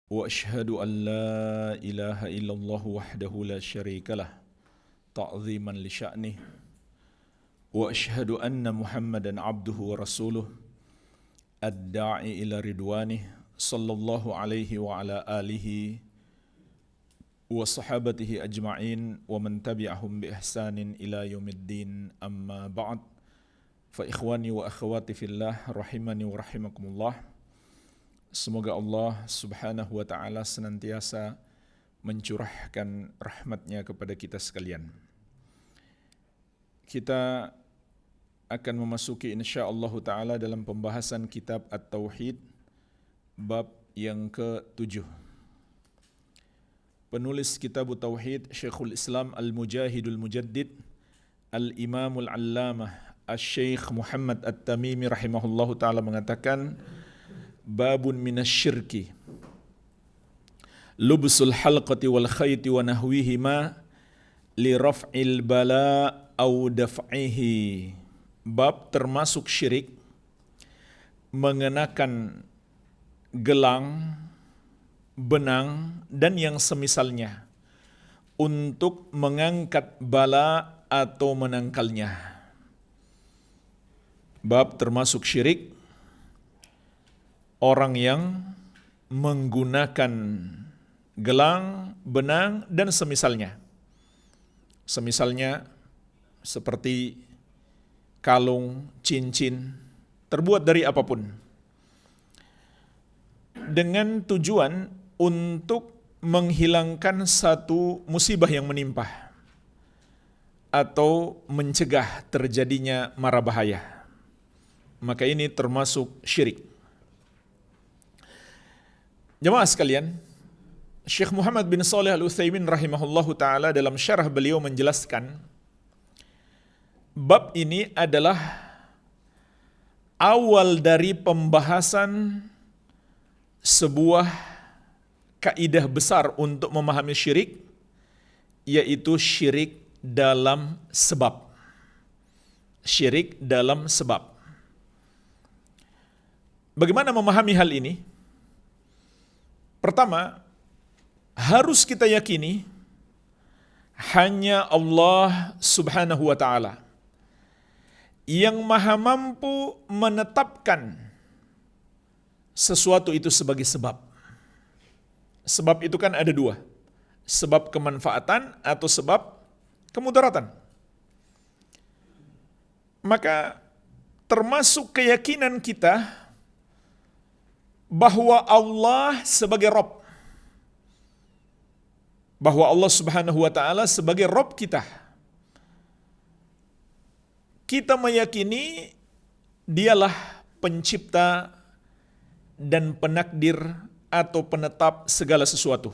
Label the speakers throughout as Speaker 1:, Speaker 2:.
Speaker 1: وأشهد أن لا إله إلا الله وحده لا شريك له تعظيما لشأنه وأشهد أن محمدا عبده ورسوله الداعي إلى رضوانه صلى الله عليه وعلى آله وصحابته أجمعين ومن تبعهم بإحسان إلى يوم الدين أما بعد فإخواني وأخواتي في الله rahimani wa rahimakumullah. Semoga Allah subhanahu wa ta'ala senantiasa mencurahkan rahmatnya kepada kita sekalian. Kita akan memasuki insyaallah ta'ala dalam pembahasan kitab At-Tauhid bab yang ke-7. Penulis kitab Tauhid Syekhul Islam Al-Mujahidul Mujaddid Al-Imamul Allamah Asy-Syaikh Muhammad At-Tamimi rahimahullahu ta'ala mengatakan, babun minasyirki lubsul halqati wal khayti wa nahwihima li raf'il bala au daf'ihi. Bab termasuk syirik mengenakan gelang, benang dan yang semisalnya untuk mengangkat bala atau menangkalnya. Bab termasuk syirik orang yang menggunakan gelang, benang, dan semisalnya. Semisalnya seperti kalung, cincin, terbuat dari apapun. Dengan tujuan untuk menghilangkan satu musibah yang menimpa atau mencegah terjadinya mara bahaya. Maka ini termasuk syirik. Jemaah sekalian, Syekh Muhammad bin Shalih Al-Utsaimin rahimahullahu ta'ala dalam syarah beliau menjelaskan, bab ini adalah awal dari pembahasan sebuah kaidah besar untuk memahami syirik, yaitu syirik dalam sebab. Syirik dalam sebab. Bagaimana memahami hal ini? Pertama, harus kita yakini hanya Allah subhanahu wa ta'ala yang maha mampu menetapkan sesuatu itu sebagai sebab. Sebab itu kan ada dua. Sebab kemanfaatan atau sebab kemudaratan. Maka termasuk keyakinan kita bahwa Allah sebagai Rabb, bahwa Allah subhanahu wa ta'ala sebagai Rabb kita. Kita meyakini dialah pencipta dan penakdir atau penetap segala sesuatu.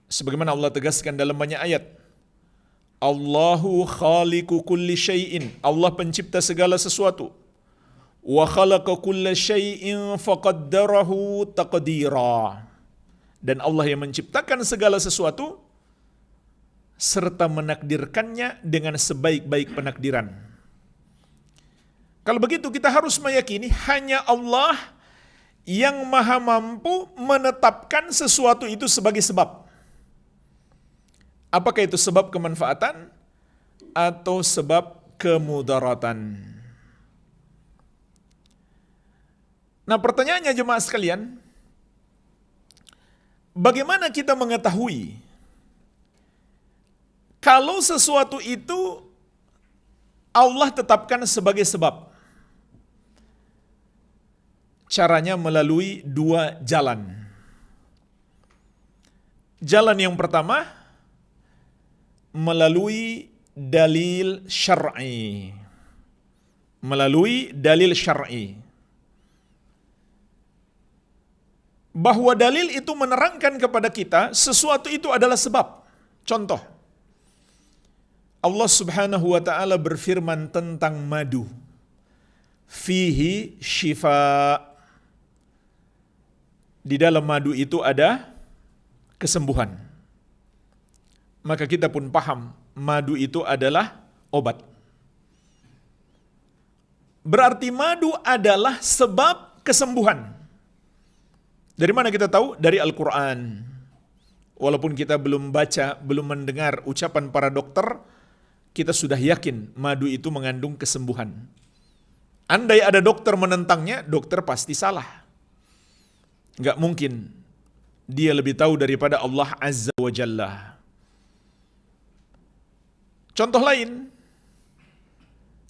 Speaker 1: Sebagaimana Allah tegaskan dalam banyak ayat, Allahu khaliqu kulli syai'in, Allah pencipta segala sesuatu. Wa khalaqa kulla syai'in faqaddarahu taqdira. Dan Allah yang menciptakan segala sesuatu serta menakdirkannya dengan sebaik-baik penakdiran. Kalau begitu kita harus meyakini hanya Allah yang maha mampu menetapkan sesuatu itu sebagai sebab. Apakah itu sebab kemanfaatan atau sebab kemudaratan? Nah, pertanyaannya jemaah sekalian, bagaimana kita mengetahui kalau sesuatu itu Allah tetapkan sebagai sebab? Caranya melalui dua jalan. Jalan yang pertama, melalui dalil syar'i. Melalui dalil syar'i. Bahwa dalil itu menerangkan kepada kita sesuatu itu adalah sebab. Contoh, Allah subhanahu wa ta'ala berfirman tentang madu. Fihi syifa. Di dalam madu itu ada kesembuhan. Maka kita pun paham madu itu adalah obat. Berarti madu adalah sebab kesembuhan. Dari mana kita tahu? Dari Al-Quran. Walaupun kita belum baca, belum mendengar ucapan para dokter, kita sudah yakin madu itu mengandung kesembuhan. Andai ada dokter menentangnya, dokter pasti salah. Nggak mungkin dia lebih tahu daripada Allah Azza wa Jalla. Contoh lain,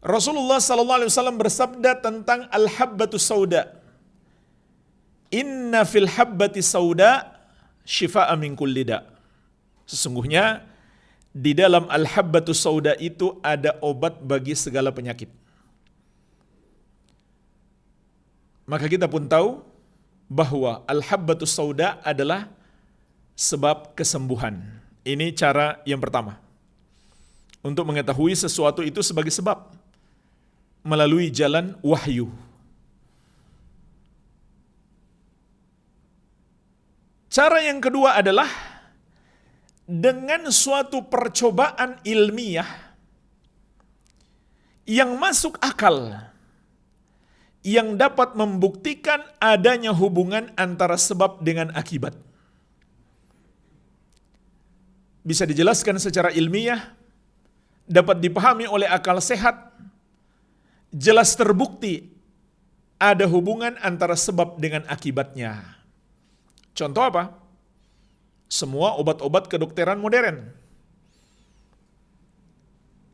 Speaker 1: Rasulullah SAW bersabda tentang al-habbatus sauda. Inna fil habbati sauda shifa'a min kulli da. Sesungguhnya di dalam al-habbatus sauda itu ada obat bagi segala penyakit. Maka kita pun tahu bahwa al-habbatus sauda adalah sebab kesembuhan. Ini cara yang pertama. Untuk mengetahui sesuatu itu sebagai sebab. Melalui jalan wahyu. Cara yang kedua adalah dengan suatu percobaan ilmiah yang masuk akal, yang dapat membuktikan adanya hubungan antara sebab dengan akibat. Bisa dijelaskan secara ilmiah, dapat dipahami oleh akal sehat, jelas terbukti ada hubungan antara sebab dengan akibatnya. Contoh apa? Semua obat-obat kedokteran modern.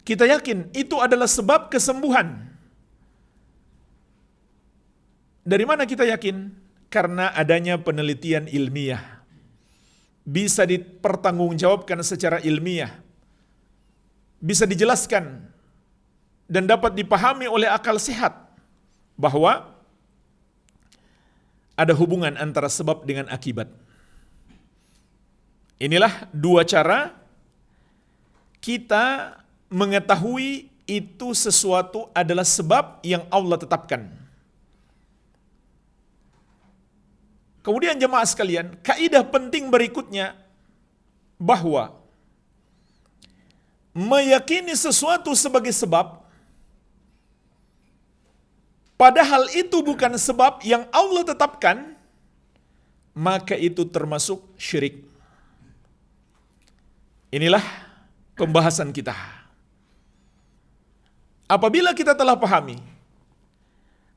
Speaker 1: Kita yakin itu adalah sebab kesembuhan. Dari mana kita yakin? Karena adanya penelitian ilmiah. Bisa dipertanggungjawabkan secara ilmiah. Bisa dijelaskan dan dapat dipahami oleh akal sehat bahwa ada hubungan antara sebab dengan akibat. Inilah dua cara kita mengetahui itu sesuatu adalah sebab yang Allah tetapkan. Kemudian jemaah sekalian, kaidah penting berikutnya bahwa meyakini sesuatu sebagai sebab, padahal itu bukan sebab yang Allah tetapkan, maka itu termasuk syirik. Inilah pembahasan kita. Apabila kita telah pahami,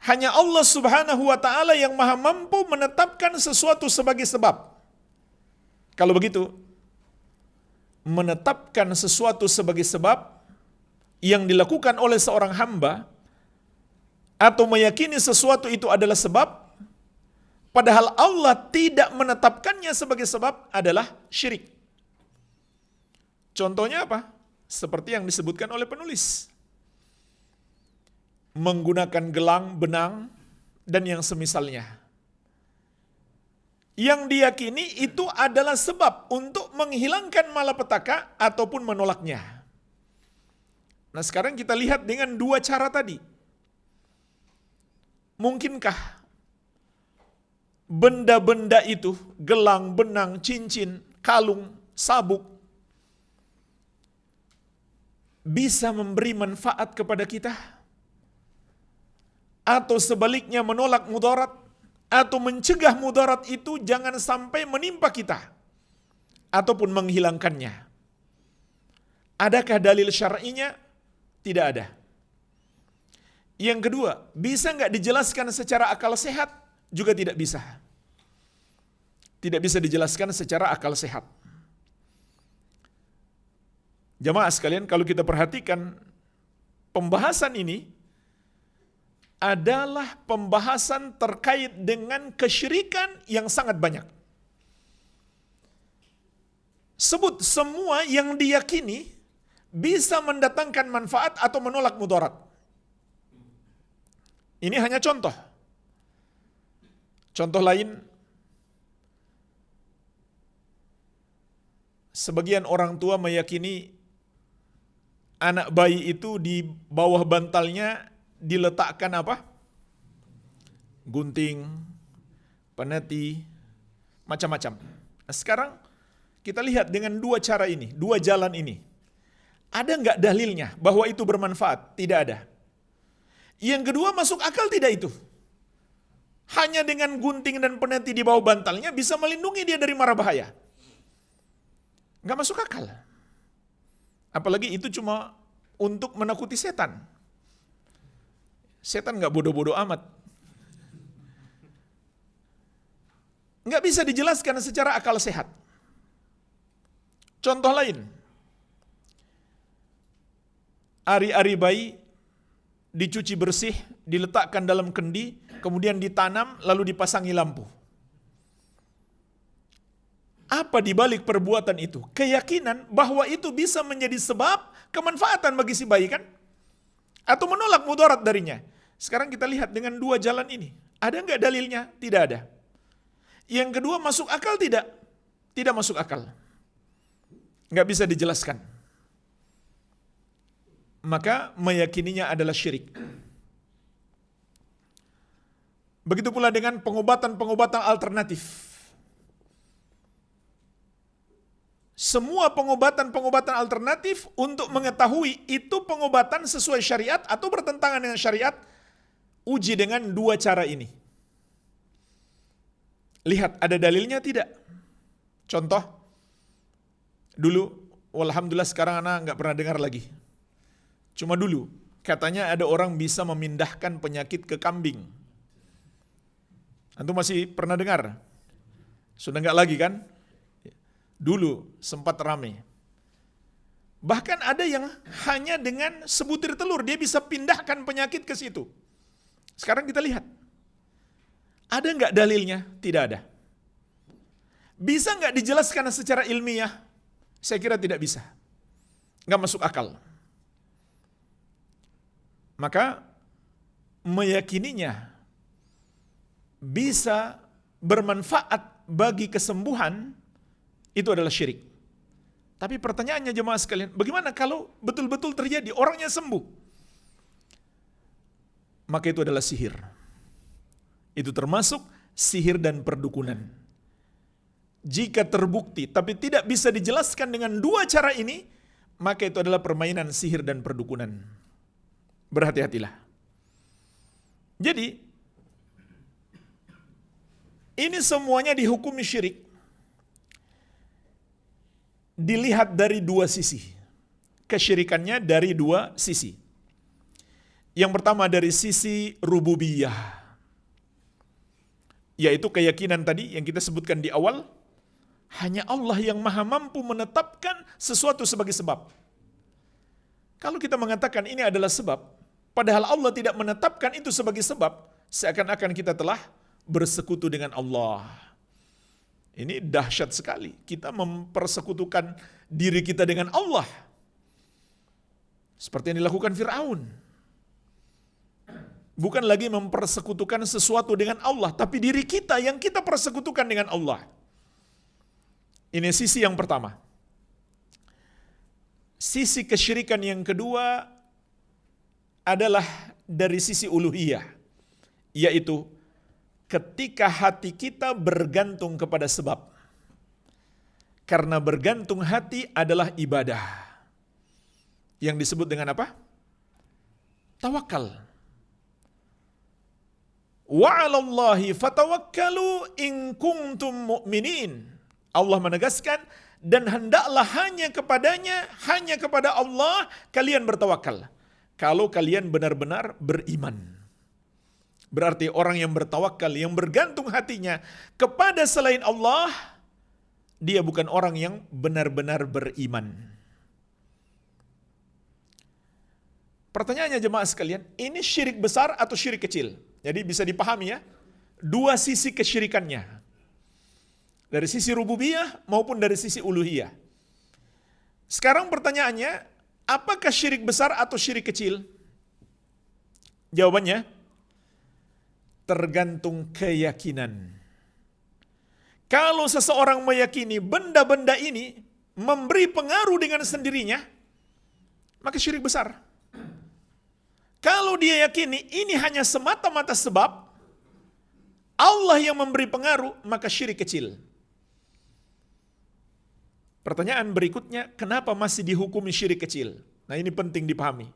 Speaker 1: hanya Allah Subhanahu wa Ta'ala yang Maha mampu menetapkan sesuatu sebagai sebab. Kalau begitu, menetapkan sesuatu sebagai sebab yang dilakukan oleh seorang hamba atau meyakini sesuatu itu adalah sebab, padahal Allah tidak menetapkannya sebagai sebab adalah syirik. Contohnya apa? Seperti yang disebutkan oleh penulis. Menggunakan gelang, benang, dan yang semisalnya. Yang diyakini itu adalah sebab untuk menghilangkan malapetaka ataupun menolaknya. Nah sekarang kita lihat dengan dua cara tadi. Mungkinkah benda-benda itu, gelang, benang, cincin, kalung, sabuk, bisa memberi manfaat kepada kita? Atau sebaliknya menolak mudarat, atau mencegah mudarat itu jangan sampai menimpa kita, ataupun menghilangkannya. Adakah dalil syar'inya? Tidak ada. Yang kedua, bisa nggak dijelaskan secara akal sehat? Juga tidak bisa. Tidak bisa dijelaskan secara akal sehat. Jamaah sekalian, kalau kita perhatikan pembahasan ini adalah pembahasan terkait dengan kesyirikan yang sangat banyak. Sebut semua yang diyakini bisa mendatangkan manfaat atau menolak mudarat. Ini hanya contoh. Contoh lain, sebagian orang tua meyakini anak bayi itu di bawah bantalnya diletakkan apa? Gunting, peneti, macam-macam. Nah, sekarang kita lihat dengan dua cara ini, dua jalan ini. Ada nggak dalilnya bahwa itu bermanfaat? Tidak ada. Yang kedua, masuk akal tidak itu? hanya dengan gunting dan peniti di bawah bantalnya bisa melindungi dia dari mara bahaya. Nggak masuk akal. Apalagi itu cuma untuk menakuti setan. Setan nggak bodoh-bodoh amat. Nggak bisa dijelaskan secara akal sehat. Contoh lain, ari-ari bayi dicuci bersih, diletakkan dalam kendi, kemudian ditanam, lalu dipasangi lampu. Apa dibalik perbuatan itu? Keyakinan bahwa itu bisa menjadi sebab kemanfaatan bagi si bayi kan? Atau menolak mudarat darinya. Sekarang kita lihat dengan dua jalan ini. Ada nggak dalilnya? Tidak ada. Yang kedua, masuk akal tidak? Tidak masuk akal. Nggak bisa dijelaskan. Maka meyakininya adalah syirik. Begitu pula dengan pengobatan-pengobatan alternatif. Semua pengobatan-pengobatan alternatif untuk mengetahui itu pengobatan sesuai syariat atau bertentangan dengan syariat, uji dengan dua cara ini. Lihat, ada dalilnya tidak? Contoh, dulu, walhamdulillah sekarang anak nggak pernah dengar lagi. Cuma dulu, katanya ada orang bisa memindahkan penyakit ke kambing. Antum masih pernah dengar? Sudah nggak lagi kan? Dulu sempat ramai. Bahkan ada yang hanya dengan sebutir telur dia bisa pindahkan penyakit ke situ. Sekarang kita lihat. Ada nggak dalilnya? Tidak ada. Bisa nggak dijelaskan secara ilmiah? Saya kira tidak bisa. Nggak masuk akal. Maka meyakininya bisa bermanfaat bagi kesembuhan itu adalah syirik. Tapi pertanyaannya jemaah sekalian, bagaimana kalau betul-betul terjadi orangnya sembuh? Maka itu adalah sihir. Itu termasuk sihir dan perdukunan. Jika terbukti tapi tidak bisa dijelaskan dengan dua cara ini, maka itu adalah permainan sihir dan perdukunan. Berhati-hatilah. Jadi, ini semuanya dihukumi syirik. Dilihat dari dua sisi. Kesyirikannya dari dua sisi. Yang pertama dari sisi rububiyah. Yaitu keyakinan tadi yang kita sebutkan di awal. Hanya Allah yang maha mampu menetapkan sesuatu sebagai sebab. Kalau kita mengatakan ini adalah sebab, padahal Allah tidak menetapkan itu sebagai sebab, seakan-akan kita telah bersekutu dengan Allah. Ini dahsyat sekali. Kita mempersekutukan diri kita dengan Allah. Seperti yang dilakukan Fir'aun. Bukan lagi mempersekutukan sesuatu dengan Allah, tapi diri kita yang kita persekutukan dengan Allah. Ini sisi yang pertama. Sisi kesyirikan yang kedua adalah dari sisi uluhiyah, yaitu ketika hati kita bergantung kepada sebab. Karena bergantung hati adalah ibadah. Yang disebut dengan apa? Tawakal. Wa 'alallahi fatawakkalu in kuntum mu'minin. Allah menegaskan, dan hendaklah hanya kepadanya, hanya kepada Allah kalian bertawakal. Kalau kalian benar-benar beriman. Berarti orang yang bertawakal, yang bergantung hatinya kepada selain Allah, dia bukan orang yang benar-benar beriman. Pertanyaannya jemaah sekalian, ini syirik besar atau syirik kecil? Jadi bisa dipahami ya, dua sisi kesyirikannya. Dari sisi rububiyah maupun dari sisi uluhiyah. Sekarang pertanyaannya, apakah syirik besar atau syirik kecil? Jawabannya, tergantung keyakinan. Kalau seseorang meyakini benda-benda ini memberi pengaruh dengan sendirinya, maka syirik besar. Kalau dia yakini ini hanya semata-mata sebab Allah yang memberi pengaruh, maka syirik kecil. Pertanyaan berikutnya, kenapa masih dihukumi syirik kecil? Nah ini penting dipahami.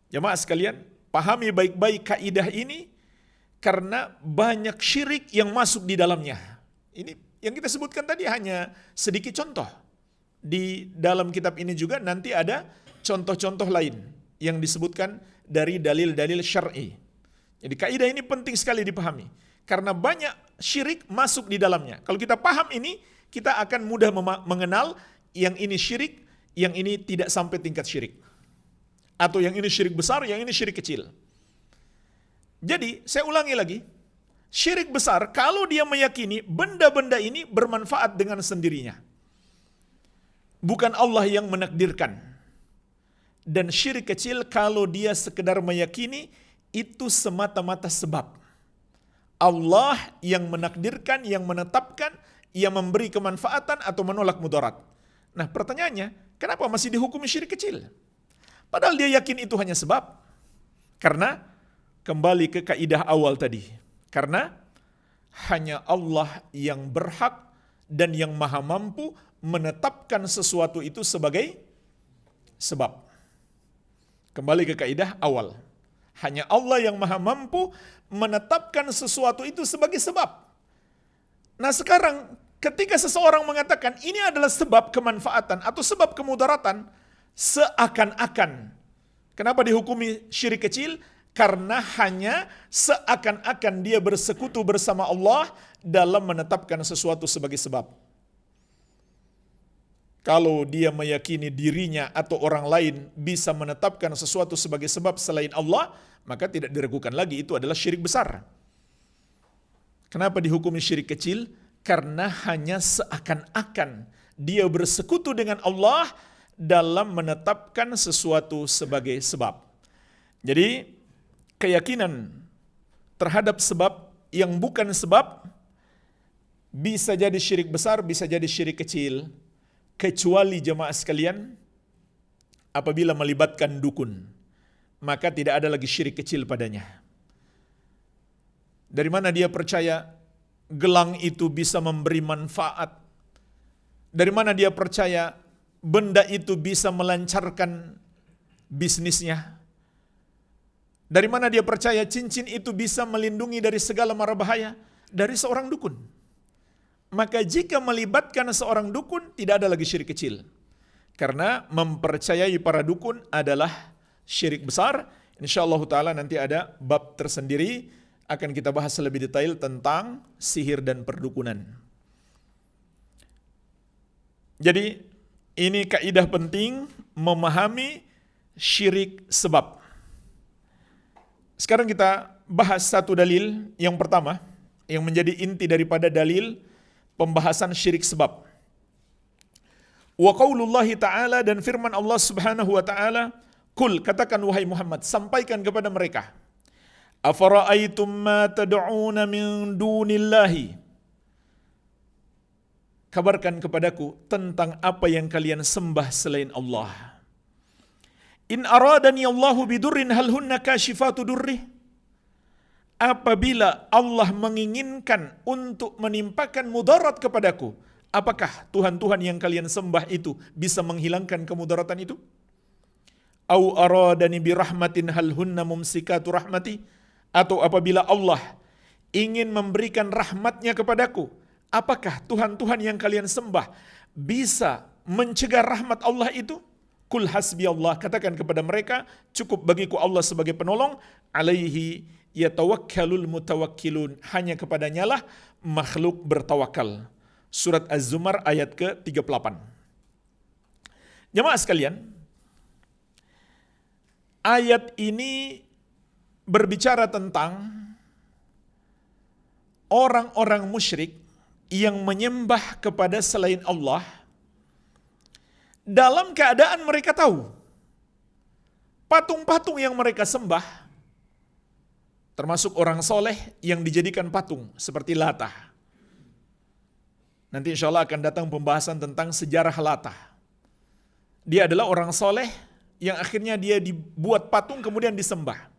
Speaker 1: Jemaah sekalian, pahami baik-baik kaidah ini, karena banyak syirik yang masuk di dalamnya. Ini yang kita sebutkan tadi hanya sedikit contoh. Di dalam kitab ini juga nanti ada contoh-contoh lain yang disebutkan dari dalil-dalil syar'i. Jadi kaidah ini penting sekali dipahami. Karena banyak syirik masuk di dalamnya. Kalau kita paham ini, kita akan mudah mengenal yang ini syirik, yang ini tidak sampai tingkat syirik. Atau yang ini syirik besar, yang ini syirik kecil. Jadi, saya ulangi lagi. Syirik besar, kalau dia meyakini benda-benda ini bermanfaat dengan sendirinya. Bukan Allah yang menakdirkan. Dan syirik kecil, kalau dia sekedar meyakini, itu semata-mata sebab. Allah yang menakdirkan, yang menetapkan, yang memberi kemanfaatan atau menolak mudarat. Nah pertanyaannya, kenapa masih dihukumi syirik kecil? Padahal dia yakin itu hanya sebab. Karena kembali ke kaidah awal tadi. Karena hanya Allah yang berhak dan yang maha mampu menetapkan sesuatu itu sebagai sebab. Kembali ke kaidah awal. Hanya Allah yang maha mampu menetapkan sesuatu itu sebagai sebab. Nah sekarang ketika seseorang mengatakan ini adalah sebab kemanfaatan atau sebab kemudaratan, seakan-akan. Kenapa dihukumi syirik kecil? Karena hanya seakan-akan dia bersekutu bersama Allah dalam menetapkan sesuatu sebagai sebab. Kalau dia meyakini dirinya atau orang lain bisa menetapkan sesuatu sebagai sebab selain Allah, maka tidak diragukan lagi itu adalah syirik besar. Kenapa dihukumi syirik kecil? Karena hanya seakan-akan dia bersekutu dengan Allah dalam menetapkan sesuatu sebagai sebab. Jadi keyakinan terhadap sebab yang bukan sebab bisa jadi syirik besar, bisa jadi syirik kecil. Kecuali jemaah sekalian, apabila melibatkan dukun, maka tidak ada lagi syirik kecil padanya. Dari mana dia percaya gelang itu bisa memberi manfaat? Dari mana dia percaya benda itu bisa melancarkan bisnisnya? Dari mana dia percaya cincin itu bisa melindungi dari segala mara bahaya? Dari seorang dukun. Maka jika melibatkan seorang dukun, tidak ada lagi syirik kecil. Karena mempercayai para dukun adalah syirik besar. InsyaAllah ta'ala nanti ada bab tersendiri akan kita bahas lebih detail tentang sihir dan perdukunan. Jadi ini kaidah penting memahami syirik sebab. Sekarang kita bahas satu dalil yang pertama yang menjadi inti daripada dalil pembahasan syirik sebab. Wa qaulullahi ta'ala, dan firman Allah subhanahu wa ta'ala, kul, katakan wahai Muhammad, sampaikan kepada mereka. Afara'aitum ma tad'una min dunillahi. Kabarkan kepadaku tentang apa yang kalian sembah selain Allah. In aradani Allahu bidurrin hal hunna kashifatu durrih. Apabila Allah menginginkan untuk menimpakan mudarat kepadaku, apakah Tuhan-Tuhan yang kalian sembah itu bisa menghilangkan kemudaratan itu? Au aradani birahmatin hal hunna mumsikatu rahmati. Atau apabila Allah ingin memberikan rahmatnya kepadaku, apakah Tuhan-Tuhan yang kalian sembah bisa mencegah rahmat Allah itu? Kul hasbi Allah, katakan kepada mereka, cukup bagiku Allah sebagai penolong, alaihi yatawakkalul mutawakkilun, hanya kepadanya lah makhluk bertawakal. Surat Az-Zumar ayat ke-38. Jemaah sekalian, ayat ini berbicara tentang orang-orang musyrik yang menyembah kepada selain Allah dalam keadaan mereka tahu patung-patung yang mereka sembah, termasuk orang soleh yang dijadikan patung seperti Latah. Nanti insya Allah akan datang pembahasan tentang sejarah Latah. Dia adalah orang soleh yang akhirnya dia dibuat patung kemudian disembah.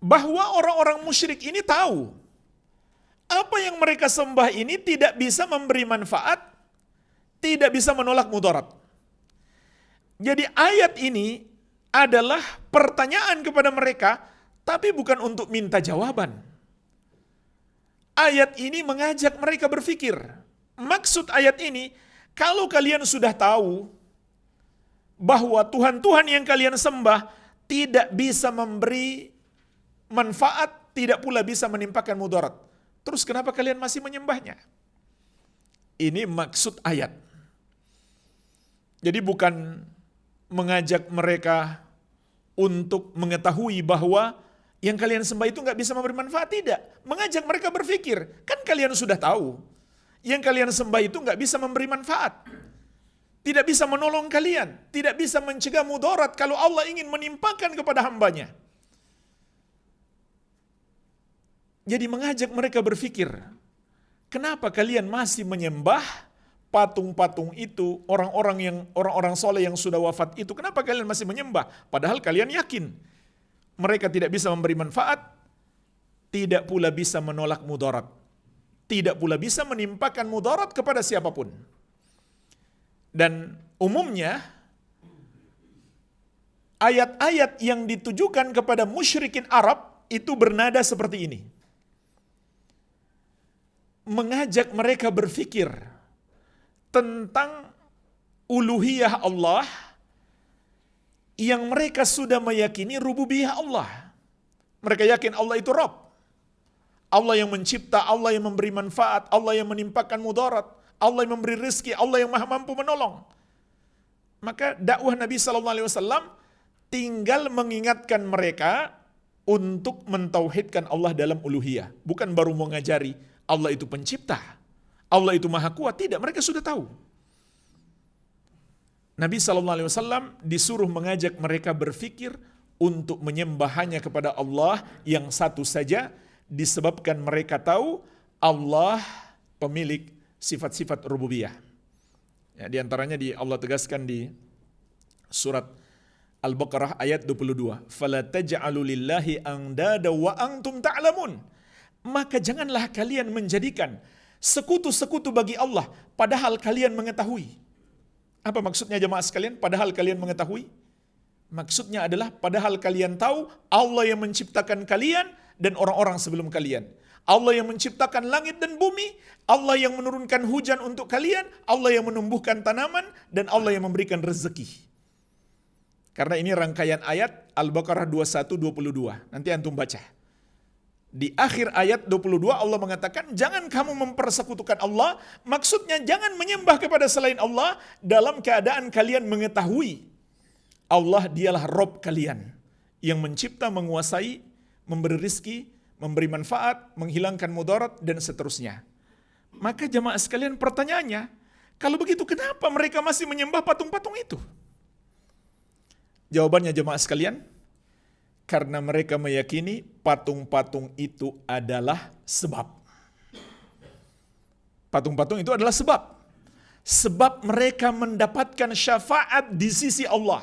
Speaker 1: Bahwa orang-orang musyrik ini tahu apa yang mereka sembah ini tidak bisa memberi manfaat, tidak bisa menolak mudarat. Jadi ayat ini adalah pertanyaan kepada mereka Tapi bukan untuk minta jawaban. Ayat ini mengajak mereka berpikir. Maksud ayat ini, kalau kalian sudah tahu bahwa Tuhan-Tuhan yang kalian sembah tidak bisa memberi manfaat, tidak pula bisa menimpakan mudarat. Terus kenapa kalian masih menyembahnya? Ini maksud ayat. Jadi bukan mengajak mereka untuk mengetahui bahwa yang kalian sembah itu nggak bisa memberi manfaat, tidak. Mengajak mereka berpikir, kan kalian sudah tahu, yang kalian sembah itu nggak bisa memberi manfaat, tidak bisa menolong kalian, tidak bisa mencegah mudarat kalau Allah ingin menimpakan kepada hambanya. Jadi mengajak mereka berpikir, kenapa kalian masih menyembah patung-patung itu, orang-orang soleh yang sudah wafat itu, kenapa kalian masih menyembah? Padahal kalian yakin mereka tidak bisa memberi manfaat, tidak pula bisa menolak mudarat, tidak pula bisa menimpakan mudarat kepada siapapun. Dan umumnya ayat-ayat yang ditujukan kepada musyrikin Arab itu bernada seperti ini. Mengajak mereka berpikir tentang uluhiyah Allah yang mereka sudah meyakini rububiyah Allah. Mereka yakin Allah itu Rabb. Allah yang mencipta, Allah yang memberi manfaat, Allah yang menimpakan mudarat, Allah yang memberi rezeki, Allah yang maha mampu menolong. Maka dakwah Nabi SAW tinggal mengingatkan mereka untuk mentauhidkan Allah dalam uluhiyah. Bukan baru mengajari Allah itu pencipta, Allah itu maha kuat. Tidak, mereka sudah tahu. Nabi SAW disuruh mengajak mereka berpikir untuk menyembah hanya kepada Allah yang satu saja, disebabkan mereka tahu Allah pemilik sifat-sifat rububiyah. Ya, di antaranya Allah tegaskan di surat Al-Baqarah ayat 22. "Fala taj'alu lillahi andada wa antum ta'lamun." Maka janganlah kalian menjadikan sekutu-sekutu bagi Allah padahal kalian mengetahui. Apa maksudnya jemaah sekalian? Padahal kalian mengetahui. Maksudnya adalah padahal kalian tahu Allah yang menciptakan kalian dan orang-orang sebelum kalian. Allah yang menciptakan langit dan bumi, Allah yang menurunkan hujan untuk kalian, Allah yang menumbuhkan tanaman, dan Allah yang memberikan rezeki. Karena ini rangkaian ayat Al-Baqarah 21-22. Nanti antum baca. Di akhir ayat 22 Allah mengatakan, jangan kamu mempersekutukan Allah, maksudnya jangan menyembah kepada selain Allah dalam keadaan kalian mengetahui Allah dialah Rabb kalian yang mencipta, menguasai, memberi rizki, memberi manfaat, menghilangkan mudarat, dan seterusnya. Maka jemaah sekalian pertanyaannya, kalau begitu kenapa mereka masih menyembah patung-patung itu? Jawabannya jemaah sekalian, karena mereka meyakini patung-patung itu adalah sebab. Patung-patung itu adalah sebab. Sebab mereka mendapatkan syafaat di sisi Allah.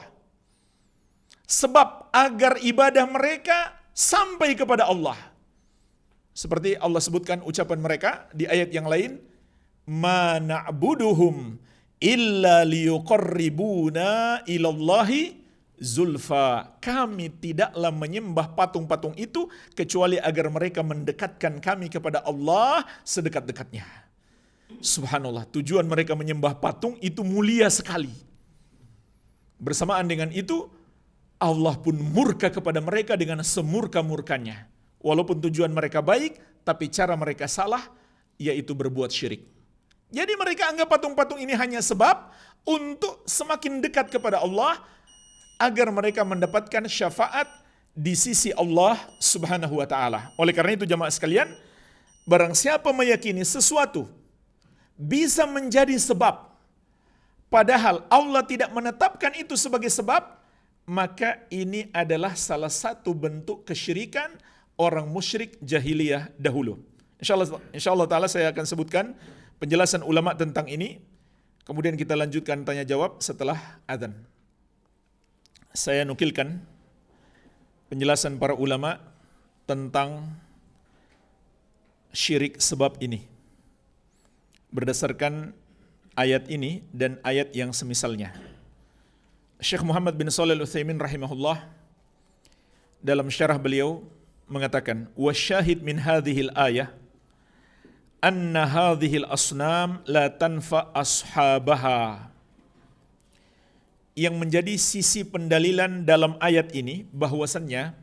Speaker 1: Sebab agar ibadah mereka sampai kepada Allah. Seperti Allah sebutkan ucapan mereka di ayat yang lain, "Ma na'buduhum illa liyuqarribuna ilallahi zulfa." Kami tidaklah menyembah patung-patung itu kecuali agar mereka mendekatkan kami kepada Allah sedekat-dekatnya. Subhanallah, tujuan mereka menyembah patung itu mulia sekali. Bersamaan dengan itu, Allah pun murka kepada mereka dengan semurka-murkanya. Walaupun tujuan mereka baik, tapi cara mereka salah, yaitu berbuat syirik. Jadi mereka anggap patung-patung ini hanya sebab untuk semakin dekat kepada Allah, agar mereka mendapatkan syafaat di sisi Allah Subhanahu wa ta'ala. Oleh karena itu jamaah sekalian, barang siapa meyakini sesuatu bisa menjadi sebab, padahal Allah tidak menetapkan itu sebagai sebab, maka ini adalah salah satu bentuk kesyirikan orang musyrik jahiliyah dahulu. Insyaallah ta'ala saya akan sebutkan penjelasan ulama tentang ini, kemudian kita lanjutkan tanya jawab setelah adzan. Saya nukilkan penjelasan para ulama tentang syirik sebab ini berdasarkan ayat ini dan ayat yang semisalnya. Syekh Muhammad bin Shalih Al-Utsaimin rahimahullah dalam syarah beliau mengatakan, wasyahid min hadhil ayah anna hadhil asnam la tanfa ashabaha. Yang menjadi sisi pendalilan dalam ayat ini bahwasannya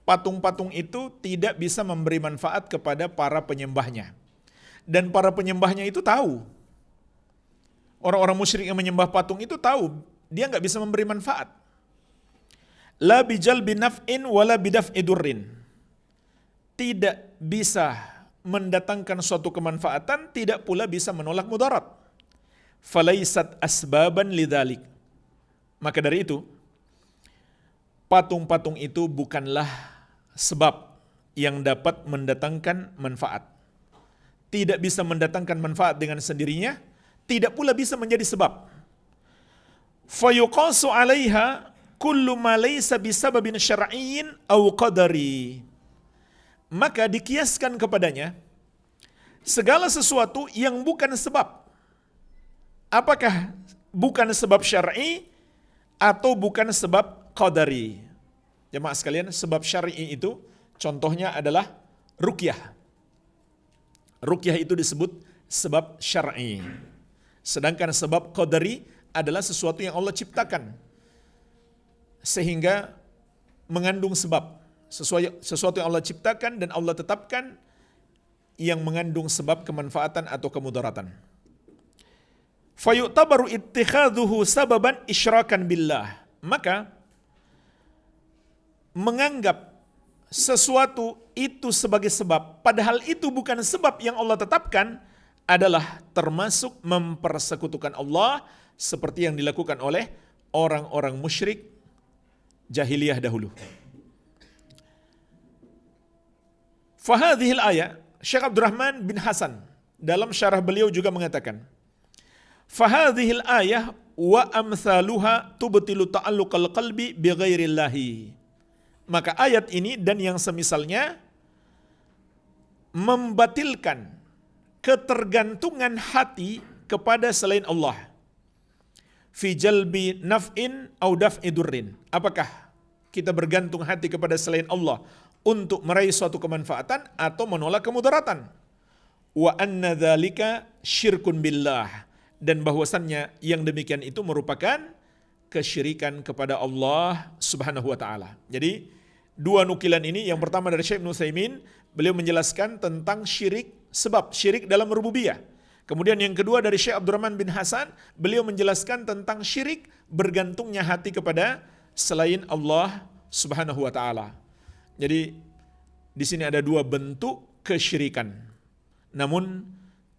Speaker 1: patung-patung itu tidak bisa memberi manfaat kepada para penyembahnya. Dan para penyembahnya itu tahu. Orang-orang musyrik yang menyembah patung itu tahu dia nggak bisa memberi manfaat. La bijalbi naf'in wala bidaf'i durrin. Tidak bisa mendatangkan suatu kemanfaatan, tidak pula bisa menolak mudarat. Falaisat asbaban lidzalik. Maka dari itu, patung-patung itu bukanlah sebab yang dapat mendatangkan manfaat. Tidak bisa mendatangkan manfaat dengan sendirinya, tidak pula bisa menjadi sebab. Fayuqasu 'alaiha kullu ma laysa bisababin syar'iyyin aw qadari. Maka dikiaskan kepadanya segala sesuatu yang bukan sebab. Apakah bukan sebab syar'i atau bukan sebab qadari? Jemaah sekalian, sebab syar'i itu contohnya adalah ruqyah. Ruqyah itu disebut sebab syar'i. Sedangkan sebab qadari adalah sesuatu yang Allah ciptakan sehingga mengandung sebab. Sesuatu yang Allah ciptakan dan Allah tetapkan yang mengandung sebab kemanfaatan atau kemudaratan. Fayu'tabaru ittikhadhuhu sababan isyrakan billah. Maka menganggap sesuatu itu sebagai sebab, padahal itu bukan sebab yang Allah tetapkan, adalah termasuk mempersekutukan Allah seperti yang dilakukan oleh orang-orang musyrik jahiliyah dahulu. Fahadhil ayat, Syekh Abdurrahman bin Hasan dalam syarah beliau juga mengatakan, fahadhil ayah wa amthaluha tubtilu ta'alluqal qalbi bi ghairillahi. Maka ayat ini dan yang semisalnya membatilkan ketergantungan hati kepada selain Allah. Fi jalbi naf'in au daf'i durrin. Apakah kita bergantung hati kepada selain Allah untuk meraih suatu kemanfaatan atau menolak kemudaratan? Wa anna dzalika syirkun billah. Dan bahwasannya yang demikian itu merupakan kesyirikan kepada Allah Subhanahu wa taala. Jadi dua nukilan ini, yang pertama dari Syekh Ibnu Utsaimin, beliau menjelaskan tentang syirik, sebab syirik dalam rububiyah. Kemudian yang kedua dari Syekh Abdurrahman bin Hasan, beliau menjelaskan tentang syirik bergantungnya hati kepada selain Allah Subhanahu wa taala. Jadi di sini ada dua bentuk kesyirikan. Namun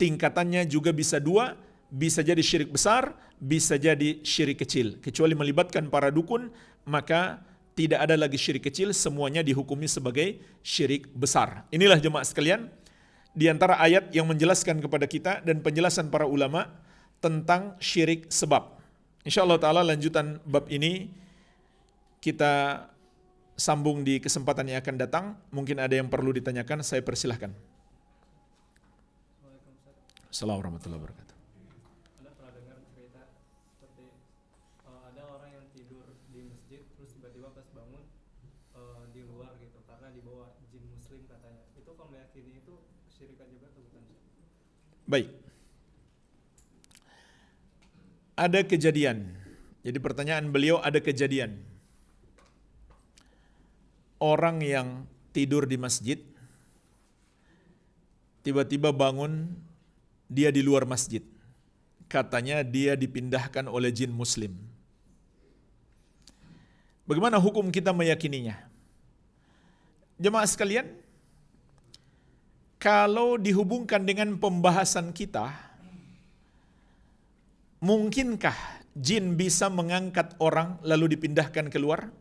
Speaker 1: tingkatannya juga bisa dua, bisa jadi syirik besar, bisa jadi syirik kecil. Kecuali melibatkan para dukun, maka tidak ada lagi syirik kecil, semuanya dihukumi sebagai syirik besar. Inilah jemaah sekalian, di antara ayat yang menjelaskan kepada kita dan penjelasan para ulama tentang syirik sebab. InsyaAllah ta'ala lanjutan bab ini kita sambung di kesempatan yang akan datang. Mungkin ada yang perlu ditanyakan, saya persilahkan. Assalamualaikum warahmatullahi wabarakatuh.
Speaker 2: Anda pernah dengar cerita seperti ada orang yang tidur di masjid terus tiba-tiba pas bangun di luar gitu karena dibawa jin muslim katanya. Itu kalau meyakini itu kesyirikan juga atau bukan?
Speaker 1: Baik. Ada kejadian. Jadi pertanyaan beliau, ada kejadian. Orang yang tidur di masjid tiba-tiba bangun, dia di luar masjid. Katanya dia dipindahkan oleh jin muslim. Bagaimana hukum kita meyakininya? Jemaah sekalian, kalau dihubungkan dengan pembahasan kita, mungkinkah jin bisa mengangkat orang lalu dipindahkan keluar?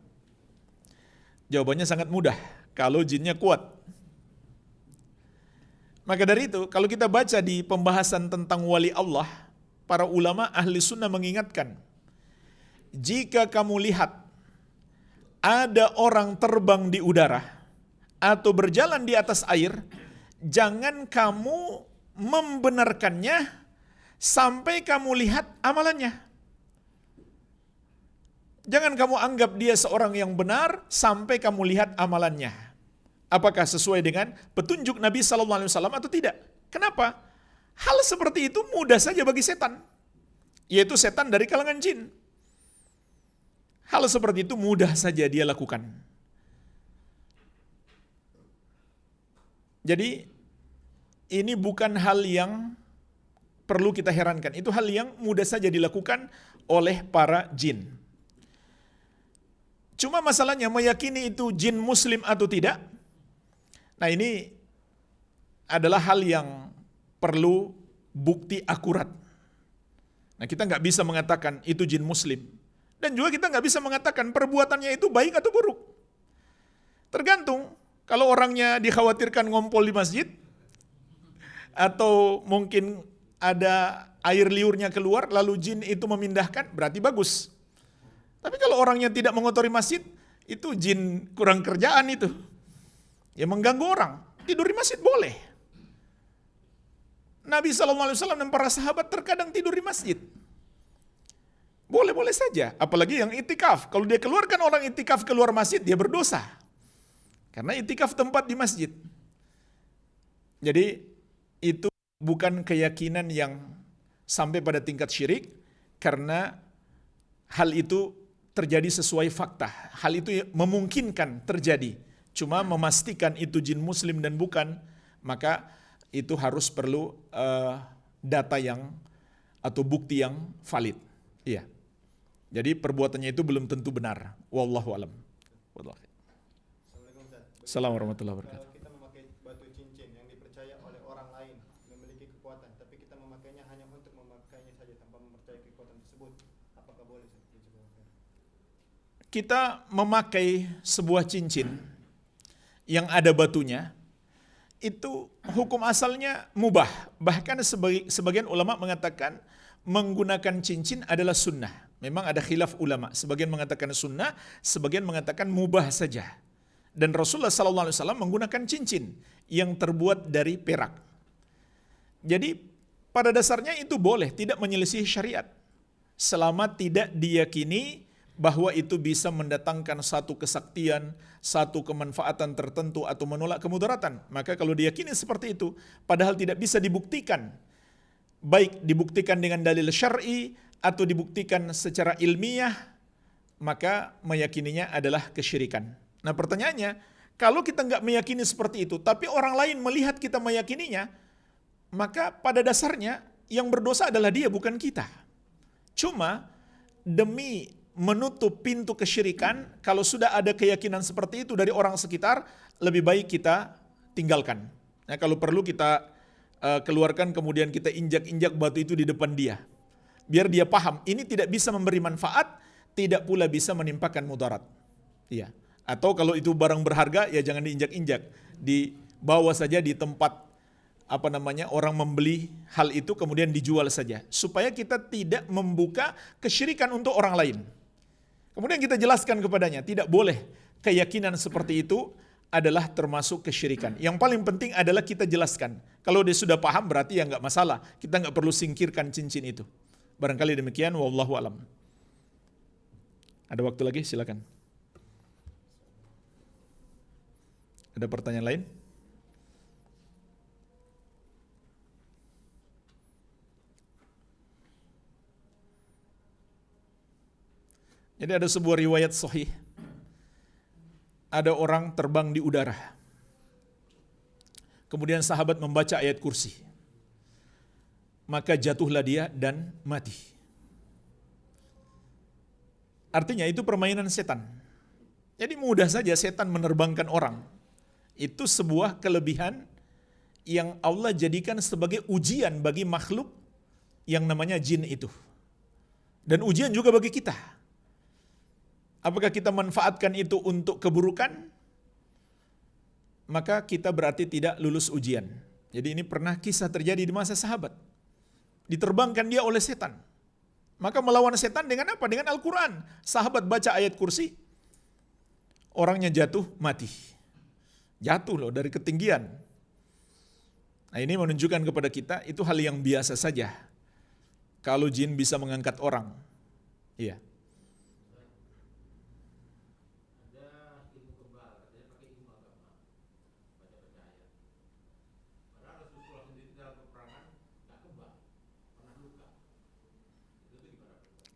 Speaker 1: Jawabannya sangat mudah, kalau jinnya kuat. Maka dari itu, kalau kita baca di pembahasan tentang wali Allah, para ulama ahli sunnah mengingatkan, jika kamu lihat ada orang terbang di udara atau berjalan di atas air, jangan kamu membenarkannya sampai kamu lihat amalannya. Jangan kamu anggap dia seorang yang benar sampai kamu lihat amalannya. Apakah sesuai dengan petunjuk Nabi SAW atau tidak? Kenapa? Hal seperti itu mudah saja bagi setan. Yaitu setan dari kalangan jin. Hal seperti itu mudah saja dia lakukan. Jadi ini bukan hal yang perlu kita herankan. Itu hal yang mudah saja dilakukan oleh para jin. Cuma masalahnya meyakini itu jin muslim atau tidak. Nah ini adalah hal yang perlu bukti akurat. Nah kita nggak bisa mengatakan itu jin muslim. Dan juga kita nggak bisa mengatakan perbuatannya itu baik atau buruk. Tergantung, kalau orangnya dikhawatirkan ngompol di masjid, atau mungkin ada air liurnya keluar, lalu jin itu memindahkan, berarti bagus. Tapi kalau orangnya tidak mengotori masjid, itu jin kurang kerjaan itu. Ya mengganggu orang, tidur di masjid boleh. Nabi SAW dan para sahabat terkadang tidur di masjid. Boleh-boleh saja, apalagi yang itikaf. Kalau dia keluarkan orang itikaf keluar masjid, dia berdosa. Karena itikaf tempat di masjid. Jadi itu bukan keyakinan yang sampai pada tingkat syirik, karena hal itu terjadi sesuai fakta. Hal itu memungkinkan terjadi. Cuma memastikan itu jin muslim dan bukan, maka itu harus perlu data yang atau bukti yang valid. Iya. Jadi perbuatannya itu belum tentu benar. Wallahu alam. Assalamualaikum warahmatullahi wabarakatuh.
Speaker 3: Kalau kita memakai batu cincin yang dipercaya oleh orang lain memiliki kekuatan, tapi kita memakainya hanya untuk memakainya saja tanpa mempercayai kekuatan tersebut, apakah boleh seperti itu?
Speaker 1: Kita memakai sebuah cincin yang ada batunya, itu hukum asalnya mubah. Bahkan sebagian ulama mengatakan menggunakan cincin adalah sunnah. Memang ada khilaf ulama. Sebagian mengatakan sunnah, sebagian mengatakan mubah saja. Dan Rasulullah SAW menggunakan cincin yang terbuat dari perak. Jadi pada dasarnya itu boleh, tidak menyelisih syariat. Selama tidak diyakini bahwa itu bisa mendatangkan satu kesaktian, satu kemanfaatan tertentu atau menolak kemudaratan. Maka kalau diyakini seperti itu, padahal tidak bisa dibuktikan, baik dibuktikan dengan dalil syar'i atau dibuktikan secara ilmiah, maka meyakininya adalah kesyirikan. Nah pertanyaannya, kalau kita nggak meyakini seperti itu, tapi orang lain melihat kita meyakininya, maka pada dasarnya yang berdosa adalah dia, bukan kita. Cuma demi menutup pintu kesyirikan, kalau sudah ada keyakinan seperti itu dari orang sekitar, lebih baik kita tinggalkan. Nah, kalau perlu kita keluarkan, kemudian kita injak-injak batu itu di depan dia. Biar dia paham, ini tidak bisa memberi manfaat, tidak pula bisa menimpakan mudarat. Iya. Atau kalau itu barang berharga, ya jangan diinjak-injak. Dibawa saja di tempat orang membeli hal itu, kemudian dijual saja. Supaya kita tidak membuka kesyirikan untuk orang lain. Kemudian kita jelaskan kepadanya, tidak boleh keyakinan seperti itu adalah termasuk kesyirikan. Yang paling penting adalah kita jelaskan. Kalau dia sudah paham berarti ya nggak masalah. Kita nggak perlu singkirkan cincin itu. Barangkali demikian, wallahu alam. Ada waktu lagi, silakan. Ada pertanyaan lain? Jadi ada sebuah riwayat sahih. Ada orang terbang di udara. Kemudian sahabat membaca ayat kursi. Maka jatuhlah dia dan mati. Artinya itu permainan setan. Jadi mudah saja setan menerbangkan orang. Itu sebuah kelebihan yang Allah jadikan sebagai ujian bagi makhluk yang namanya jin itu. Dan ujian juga bagi kita. Apakah kita manfaatkan itu untuk keburukan? Maka kita berarti tidak lulus ujian. Jadi ini pernah kisah terjadi di masa sahabat. Diterbangkan dia oleh setan. Maka melawan setan dengan apa? Dengan Al-Quran. Sahabat baca ayat kursi, orangnya jatuh, mati. Jatuh loh dari ketinggian. Nah ini menunjukkan kepada kita, itu hal yang biasa saja. Kalau jin bisa mengangkat orang. Iya.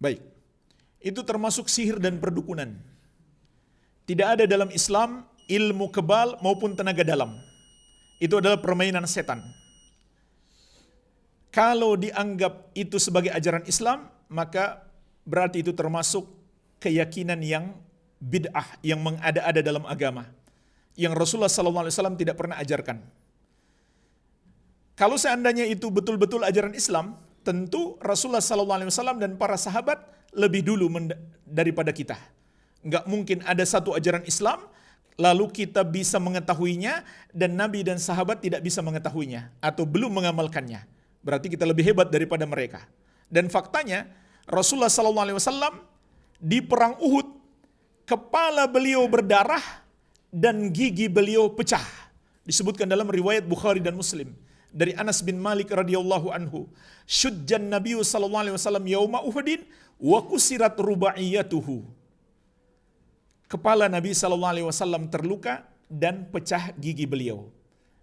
Speaker 1: Baik. Itu termasuk sihir dan perdukunan. Tidak ada dalam Islam ilmu kebal maupun tenaga dalam. Itu adalah permainan setan. Kalau dianggap itu sebagai ajaran Islam, maka berarti itu termasuk keyakinan yang bid'ah, yang mengada-ada dalam agama, yang Rasulullah SAW tidak pernah ajarkan. Kalau seandainya itu betul-betul ajaran Islam, tentu Rasulullah SAW dan para sahabat lebih dulu daripada kita. Nggak mungkin ada satu ajaran Islam, lalu kita bisa mengetahuinya, dan Nabi dan sahabat tidak bisa mengetahuinya, atau belum mengamalkannya. Berarti kita lebih hebat daripada mereka. Dan faktanya, Rasulullah SAW di perang Uhud, kepala beliau berdarah dan gigi beliau pecah. Disebutkan dalam riwayat Bukhari dan Muslim dari Anas bin Malik radhiyallahu anhu, syujjan Nabi sallallahu alaihi wasallam yauma Uhudin wa kusirat rubaiyatuhu. Kepala Nabi sallallahu alaihi wasallam terluka dan pecah gigi beliau.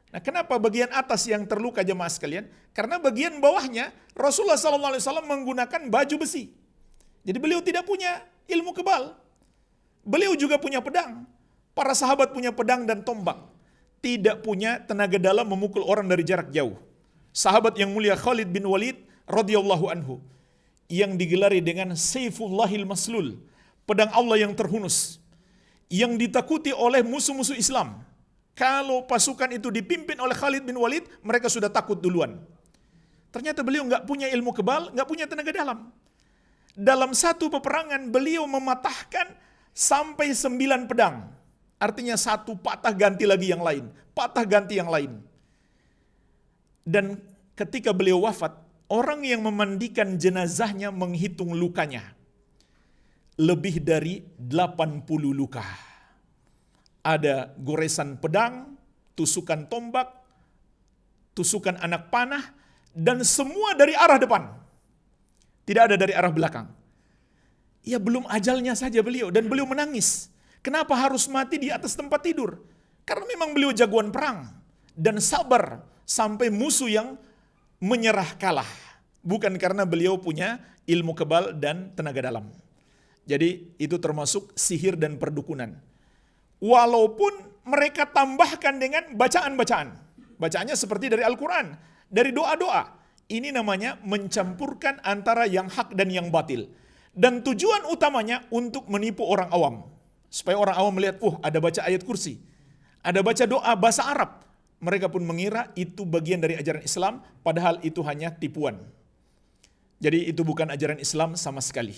Speaker 1: Nah, kenapa bagian atas yang terluka jemaah sekalian? Karena bagian bawahnya Rasulullah sallallahu alaihi wasallam menggunakan baju besi. Jadi beliau tidak punya ilmu kebal. Beliau juga punya pedang. Para sahabat punya pedang dan tombak. Tidak punya tenaga dalam memukul orang dari jarak jauh. Sahabat yang mulia Khalid bin Walid radhiyallahu anhu yang digelari dengan Saifullahil Maslul, pedang Allah yang terhunus, yang ditakuti oleh musuh-musuh Islam. Kalau pasukan itu dipimpin oleh Khalid bin Walid, mereka sudah takut duluan. Ternyata beliau nggak punya ilmu kebal, nggak punya tenaga dalam. Dalam satu peperangan beliau mematahkan sampai 9 pedang. Artinya satu patah ganti lagi yang lain, patah ganti yang lain. Dan ketika beliau wafat, orang yang memandikan jenazahnya menghitung lukanya. Lebih dari 80 luka. Ada goresan pedang, tusukan tombak, tusukan anak panah, dan semua dari arah depan. Tidak ada dari arah belakang. Ya belum ajalnya saja beliau, dan beliau menangis. Kenapa harus mati di atas tempat tidur? Karena memang beliau jagoan perang dan sabar sampai musuh yang menyerah kalah. Bukan karena beliau punya ilmu kebal dan tenaga dalam. Jadi itu termasuk sihir dan perdukunan. Walaupun mereka tambahkan dengan bacaan-bacaan. Bacaannya seperti dari Al-Quran, dari doa-doa. Ini namanya mencampurkan antara yang hak dan yang batil. Dan tujuan utamanya untuk menipu orang awam. Supaya orang awam melihat, ada baca ayat kursi, ada baca doa bahasa Arab. Mereka pun mengira itu bagian dari ajaran Islam, padahal itu hanya tipuan. Jadi itu bukan ajaran Islam sama sekali.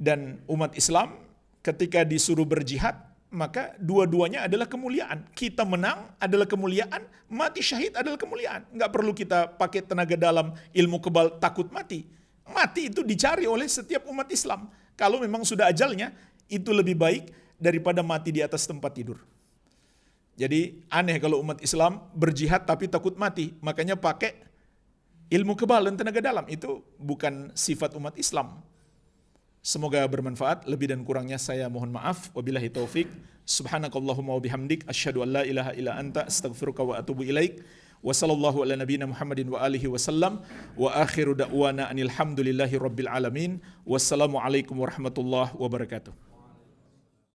Speaker 1: Dan umat Islam ketika disuruh berjihad, maka dua-duanya adalah kemuliaan. Kita menang adalah kemuliaan, mati syahid adalah kemuliaan. Nggak perlu kita pakai tenaga dalam, ilmu kebal, takut mati. Mati itu dicari oleh setiap umat Islam. Kalau memang sudah ajalnya, itu lebih baik daripada mati di atas tempat tidur. Jadi aneh kalau umat Islam berjihad tapi takut mati, makanya pakai ilmu kebal dan tenaga dalam. Itu bukan sifat umat Islam. Semoga bermanfaat. Lebih dan kurangnya saya mohon maaf. Wabillahi taufik. Subhanakallahumma wa bihamdik asyhadu an la ilaha illa anta astaghfiruka wa atubu ilaik. Wa sallallahu ala nabiyina Muhammadin wa alihi wasallam wa akhiru da'wana anil hamdulillahi rabbil alamin. Wassalamualaikum warahmatullahi wabarakatuh.